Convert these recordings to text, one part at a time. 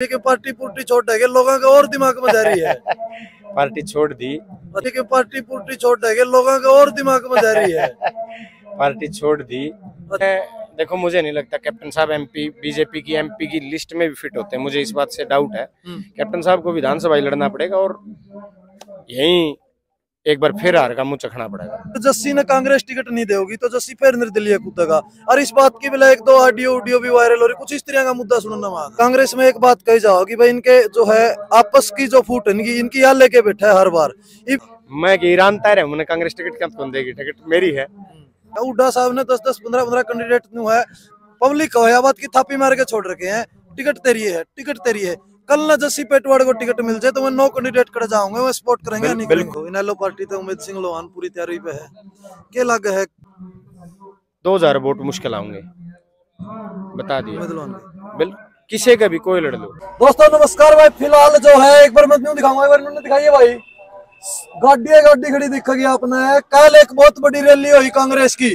कि पार्टी पुर्टी छोड़ के लोगों का और दिमाग में जा रही है। पार्टी छोड़ दी कि पार्टी पुर्टी छोड़ के लोगों का और दिमाग में जा रही है। पार्टी छोड़ दी। देखो, मुझे नहीं लगता कैप्टन साहब एमपी बीजेपी की एमपी की लिस्ट में भी फिट होते हैं। मुझे इस बात से डाउट है। कैप्टन साहब को विधानसभा लड़ना पड़ेगा और यहीं एक बार फिर हार का मुंह चखना पड़ेगा। तो जस्सी ने कांग्रेस टिकट नहीं देगी तो जस्सी फिर निर्दलीय कूदेगा। और इस बात की एक दो ऑडियो भी वायरल हो रही, कुछ इस तरह का मुद्दा सुनना वहां कांग्रेस में एक बात कही जाओ कि भाई इनके जो है आपस की जो फूट इनकी यहाँ लेके बैठा है हर बार। मैं ईरान तय है कांग्रेस टिकट कब कौन देगी? टिकट मेरी है। हुड्डा साहब ने 10-10 15-15 कैंडिडेट है पब्लिक बात की थापी मार के छोड़ रखे हैं। टिकट तेरी है, टिकट तेरी है। कल ना जस्सी पेटवाड़ को टिकट मिल जाए तो मैं 9 कैंडिडेट कर जाऊंगा, मैं सपोर्ट करेंगे। इनेलो पार्टी तो उम्मीद सिंह लोहान पूरी तैयारी पे है। क्या लग है 2000 वोट मुश्किल आऊंगे, बता दिए। बिल्कुल किसी का भी कोई लड़ लो। दोस्तों नमस्कार भाई, फिलहाल जो है एक बार मैं न्यू दिखाऊंगा, एक बार न्यू दिखाइए भाई। गाड़ी खड़ी दिखेगी आपने। कल एक बहुत बड़ी रैली हुई कांग्रेस की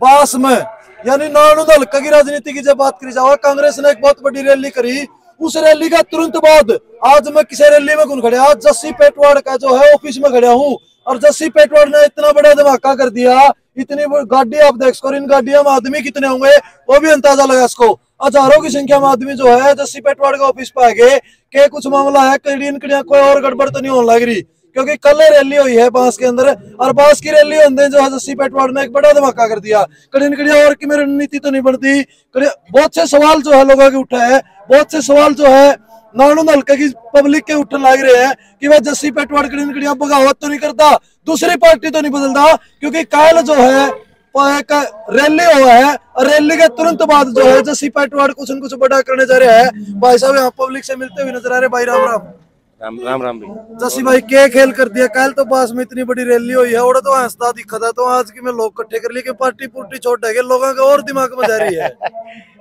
पास में, यानी नानुद हल्का की राजनीति की जब बात करी जाओ, कांग्रेस ने एक बहुत बड़ी रैली करी। उस रैली का तुरंत बाद आज मैं किसी रैली में कौन खड़े, आज जस्सी पेटवाड़ का जो है ऑफिस में खड़ा हूँ। और जस्सी पेटवाड़ ने इतना बड़ा धमाका कर दिया, इतनी गाड़ी आप देख सको। इन गाड़ियों में आदमी कितने होंगे वो भी अंदाजा लगा सको। हजारों की संख्या में आदमी जो है जस्सी पेटवाड़ का ऑफिस पे आ गए। के कुछ मामला है, कड़ियां कोई और गड़बड़ तो नहीं होने लग रही, क्योंकि कल रैली हुई है बांस के अंदर। और बांस की रैली होने जो है जस्सी पेटवाड़ ने एक बड़ा धमाका कर दिया। कड़ियां और की मेरी रणनीति तो नहीं बनती। बहुत से सवाल जो है लोगों के उठे हैं, बहुत से सवाल जो है नानुद हल्के की पब्लिक के उठने लग रहे हैं कि वह जस्सी पेटवाड़ कड़ियां बगावत तो नहीं करता, दूसरी पार्टी तो नहीं बदलता। क्योंकि कल जो है एक रैली हुआ है और रैली के तुरंत बाद जो है जस्सी पेटवाड़ कुछ न कुछ बड़ा करने जा रहा है। भाई साहब यहाँ पब्लिक से मिलते हुए नजर आ रहे। भाई राम राम। राम राम राम भाई। जस्सी भाई क्या खेल कर दिया कल तो पास में इतनी बड़ी रैली हुई है, और तो हंसता दिखा था। तो आज की मैं लोग इकट्ठे कर लिए कि पार्टी पुर्टी छोड़ के लोगों का और दिमाग में जा रही है।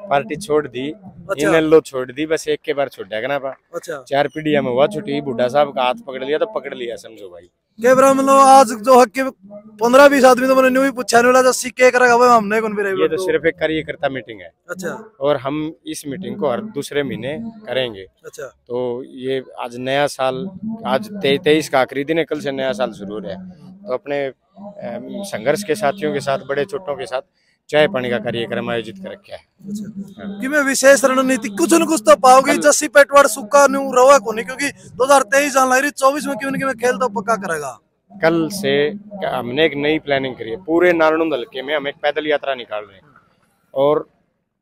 पार्टी छोड़ दी। अच्छा। इनेलो छोड़ दी, बस एक के बार छोड़ा ना। अच्छा। 4 पीढ़िया में हुआ छुट्टी, बुढ़ा साहब का हाथ पकड़ लिया तो पकड़ लिया, समझो भाई। कैमरा मतलब आज जो हक के 15-20 आदमी तो मैंने न्यू ही पूछा नहीं वाला जस्सी क्या करेगा भाई हमने कौन भी रही। ये तो सिर्फ एक कार्यकर्ता मीटिंग है। अच्छा। और हम इस मीटिंग को हर दूसरे महीने करेंगे। अच्छा। तो ये आज नया साल, आज 23 का आखिरी दिन है, कल से नया साल शुरू हो रहा है। तो अपने संघर्ष के साथियों के साथ, बड़े छोटों के साथ चाय पानी का कार्यक्रम आयोजित कर रखा है। अच्छा। कि मैं विशेष रणनीति कुछ न कुछ तो पाओगी जस्सी पेटवाड़ सुक्का न्यू रवा को नहीं, क्योंकि 2023 जान लग रही, 24 में क्यों नहीं खेल तो पक्का करेगा। कल से हमने एक नई प्लानिंग करी है। पूरे नारायण हल्के में हम एक पैदल यात्रा निकाल रहे हैं और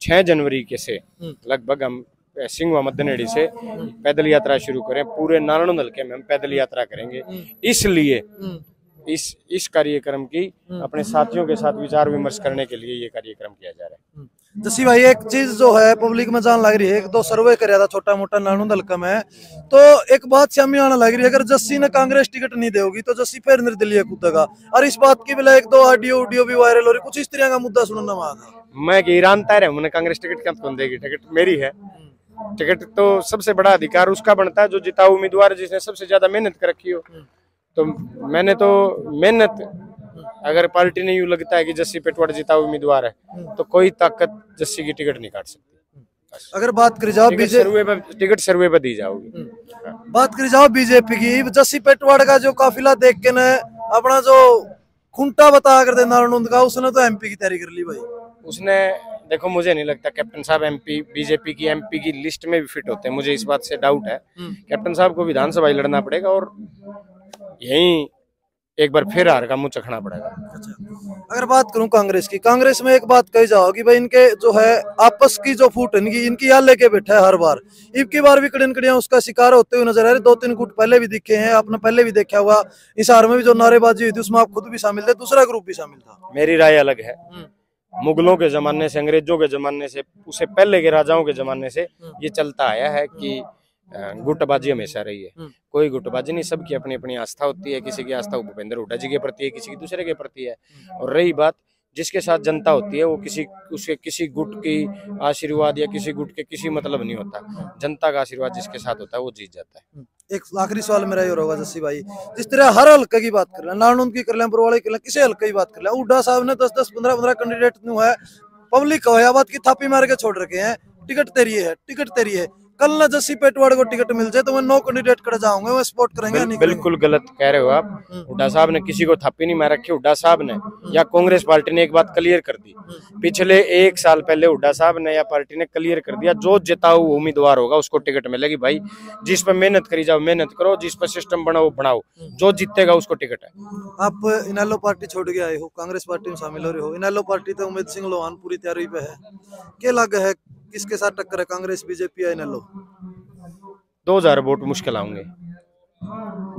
6 जनवरी के से लगभग हम सिंह मदनेड़ी से पैदल यात्रा शुरू करें। पूरे नारायण हल्के में हम पैदल यात्रा करेंगे। इसलिए इस कार्यक्रम की अपने साथियों के साथ विचार विमर्श करने के लिए ये कार्यक्रम किया जा रहा है। जस्सी भाई एक चीज जो है पब्लिक में जान लग रही है, एक दो सर्वे कराया था छोटा मोटा नानुद हल्का में, तो एक बात सामने आने लग रही है, अगर जस्सी ने कांग्रेस टिकट नहीं देगी तो जस्सी फिर निर्दलीय कूदेगा। और इस बात की एक दो ऑडियो भी वायरल हो रही, कुछ इस तरह का मुद्दा सुनना वहां था। मैं ईरान तय है कांग्रेस टिकट कब कौन देगी? टिकट मेरी है। टिकट तो सबसे बड़ा अधिकार उसका बनता है जो जिता उम्मीदवार, जिसने सबसे ज्यादा मेहनत कर रखी हो। तो मैंने तो मेहनत, अगर पार्टी ने यूं लगता है कि जस्सी पेटवाड़ जिता उम्मीदवार है तो कोई ताकत जस्सी की टिकट नहीं काट सकती। अगर बात करी जाओ टिकट सर्वे पर दी जाओगी। बात करी जाओ बीजेपी की, जस्सी पेटवाड़ का जो काफिला देख के न अपना जो खुंटा बता कर दे नारायण का, उसने तो एमपी की तैयारी कर ली भाई। उसने, देखो मुझे नहीं लगता कैप्टन साहब एमपी बीजेपी की एमपी की लिस्ट में भी फिट होते हैं। मुझे इस बात से डाउट है। कैप्टन साहब को विधानसभा लड़ना पड़ेगा और यहीं एक बार फिर हार का मुंह चखना पड़ेगा। अच्छा। अगर बात करूं कांग्रेस की, कांग्रेस में एक बात कही जाओ कि भाई इनके जो है आपस की जो फूट इनकी यहाँ लेके बैठा है हर बार। इनकी बार भी कड़ियां उसका शिकार होते हुए नजर आ रहे। 2-3 गुट पहले भी दिखे हैं, आपने पहले भी देखा हुआ। इस हार में भी जो नारेबाजी हुई थी उसमें आप खुद भी शामिल थे, दूसरा ग्रुप भी शामिल था। मेरी राय अलग है। मुगलों के जमाने से, अंग्रेजों के जमाने से, उससे पहले के राजाओं के जमाने से ये चलता आया है कि गुटबाजी हमेशा रही है। कोई गुटबाजी नहीं, सबकी अपनी अपनी आस्था होती है। किसी की आस्था भूपेंद्र हुड्डा जी के प्रति है, किसी की दूसरे के प्रति है। और रही बात जिसके साथ जनता होती है, वो किसी गुट की आशीर्वाद या किसी गुट के किसी मतलब नहीं होता। जनता का आशीर्वाद जिसके साथ होता है वो जीत जाता है। एक आखिरी सवाल मेरा ये होगा जस्सी भाई, जिस तरह हर हल्के की बात कर लें, नारायण की कर लें, पुरवाड़े कर लें, किसी हल्के की बात कर लें, हुड्डा साहब ने 10-10 15-15 कैंडिडेट है पब्लिक बात की थापी मार के छोड़ रखे हैं। टिकट तेरी है, टिकट तेरी है। कल ना जस्सी पेटवाड़ को टिकट मिल जाए तो मैं नो कैंडिडेट कर जाऊंगा, मैं सपोर्ट करेंगे या नहीं करेंगे? बिल्कुल गलत कह रहे हो आप। हुड्डा साहब ने किसी को थापी नहीं मार रखी। हुड्डा साहब ने या कांग्रेस पार्टी ने एक बात क्लियर कर दी, पिछले 1 साल पहले हुड्डा साहब ने या पार्टी ने क्लियर कर दिया, जो जिताऊ उम्मीदवार होगा उसको टिकट मिलेगी। भाई जिस पर मेहनत करी जाओ मेहनत करो, जिस पर सिस्टम बनाओ बनाओ, जो जीतेगा उसको टिकट है। आप इनेलो पार्टी छोड़ के आए हो, कांग्रेस पार्टी में शामिल हो रहे हो। इनेलो पार्टी तो उम्मीद सिंह लोहान पूरी तैयारी पे है, क्या लग है किसके साथ टक्कर है, कांग्रेस बीजेपी या इनेलो? 2000 वोट मुश्किल आएंगे,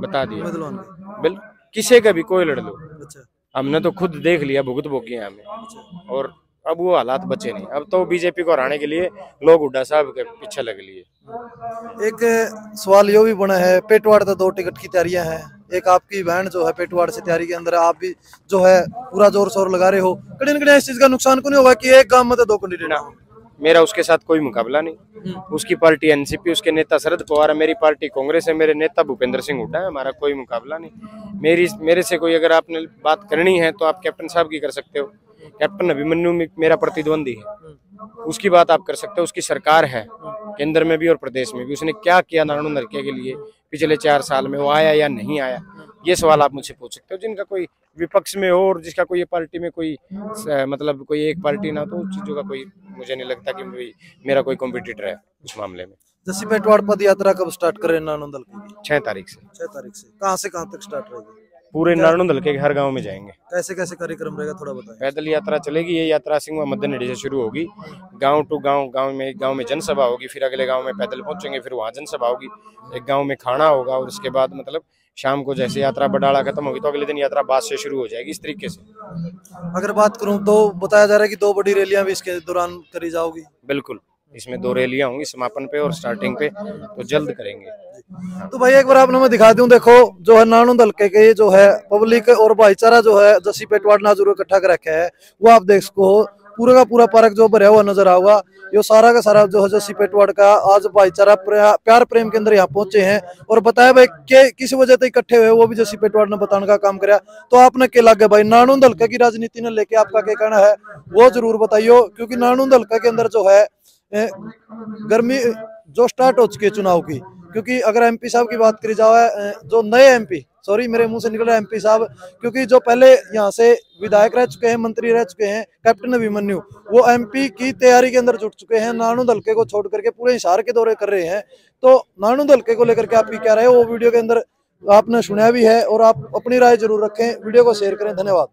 बता दिया। उम्मीद लोहान के। बिल्कुल, किसी का भी कोई लड़ लो। अच्छा हमने तो खुद देख लिया, भुगत भोगी है हमें, और अब वो हालात बचे नहीं। अब तो बीजेपी को हराने के लिए लोग हुड्डा साहब के पीछे लग लिए। एक सवाल यो भी बना है, पेटवाड़ तो 2 टिकट की तैयारियां हैं, एक आपकी बहन जो है पेटवाड़ से तैयारी के अंदर, आप भी जो है पूरा जोर शोर लगा रहे हो, कड़ी न कड़ी इस चीज का नुकसान को नहीं होगा कि एक गांव में तो 2 कैंडिडेट हो? मेरा उसके साथ कोई मुकाबला नहीं। उसकी पार्टी एनसीपी, उसके नेता शरद पवार है, मेरी पार्टी कांग्रेस है, मेरे नेता भूपेंद्र सिंह हुड्डा है, हमारा कोई मुकाबला नहीं। मेरे से कोई अगर आपने बात करनी है तो आप कैप्टन साहब की कर सकते हो। कैप्टन अभिमन्यु मेरा प्रतिद्वंदी है, उसकी बात आप कर सकते हो। उसकी सरकार है केंद्र में भी और प्रदेश में भी, उसने क्या किया नारायण नरके के लिए पिछले 4 साल में, वो आया या नहीं आया, ये सवाल आप मुझसे पूछ सकते हो। जिनका कोई विपक्ष में हो और जिसका कोई पार्टी में कोई मतलब कोई एक पार्टी ना, तो उस चीजों का कोई मुझे नहीं लगता कि मेरा कोई कॉम्पिटिटर है उस मामले में। जैसे पेटवाड़ पद यात्रा कब स्टार्ट कर रहे हैं नारायण दल की? 6 तारीख से। 6 तारीख से कहाँ से कहाँ तक स्टार्ट रहेगी? पूरे नारायण दल के हर गांव में जाएंगे। कैसे कैसे कार्यक्रम रहेगा थोड़ा बताएं। पैदल यात्रा चलेगी, ये यात्रा सिंह मद्दनहेड़ी से शुरू होगी, गांव टू गांव, गांव में जनसभा होगी, फिर अगले गांव में पैदल पहुंचेंगे, फिर वहां जनसभा होगी, एक गांव में खाना होगा, और उसके बाद मतलब शाम को जैसे यात्रा बडाला खत्म होगी तो अगले दिन यात्रा बास से शुरू हो जाएगी, इस तरीके से। अगर बात करूं तो बताया जा रहा है कि 2 बड़ी रैलियां भी इसके दौरान करी जाओगी। बिल्कुल, इसमें 2 रैलियां होंगी, समापन पे और स्टार्टिंग पे, तो जल्द करेंगे। तो भाई एक बार आपने मैं दिखा दूं, देखो जो है नारायण दल के जो है पब्लिक और भाईचारा जो है जस्सी पेटवाड़ नाजूर इकट्ठा कर रखा है, वो आप देख सको पूरा का पूरा पार्क जो भरा हुआ नजर आऊगा, ये सारा का सारा जो है जस्सी पेटवाड़ का आज भाईचारा प्यार प्रेम के अंदर यहाँ पहुंचे हैं, और बताया भाई कि किस वजह से इकट्ठे हुए वो भी जस्सी पेटवाड़ ने बताने का काम कराया। तो आपने क्या लगे भाई नारायण दल की राजनीति ने लेके आपका क्या कहना है वो जरूर बताइयो, क्योंकि नारायण दल के अंदर जो है गर्मी जो स्टार्ट हो चुकी है चुनाव की, क्योंकि अगर एमपी साहब की बात करी जाए, जो नए एमपी, सॉरी मेरे मुंह से निकल रहा है एमपी साहब, क्योंकि जो पहले यहाँ से विधायक रह चुके हैं, मंत्री रह चुके हैं, कैप्टन अभिमन्यु, वो एमपी की तैयारी के अंदर जुट चुके हैं, नारायण दल को छोड़ करके पूरे हिसार के दौरे कर रहे हैं। तो नारायण दल को लेकर के आपकी क्या राय है, वो वीडियो के अंदर आपने सुना भी है, और आप अपनी राय जरूर रखें, वीडियो को शेयर करें। धन्यवाद।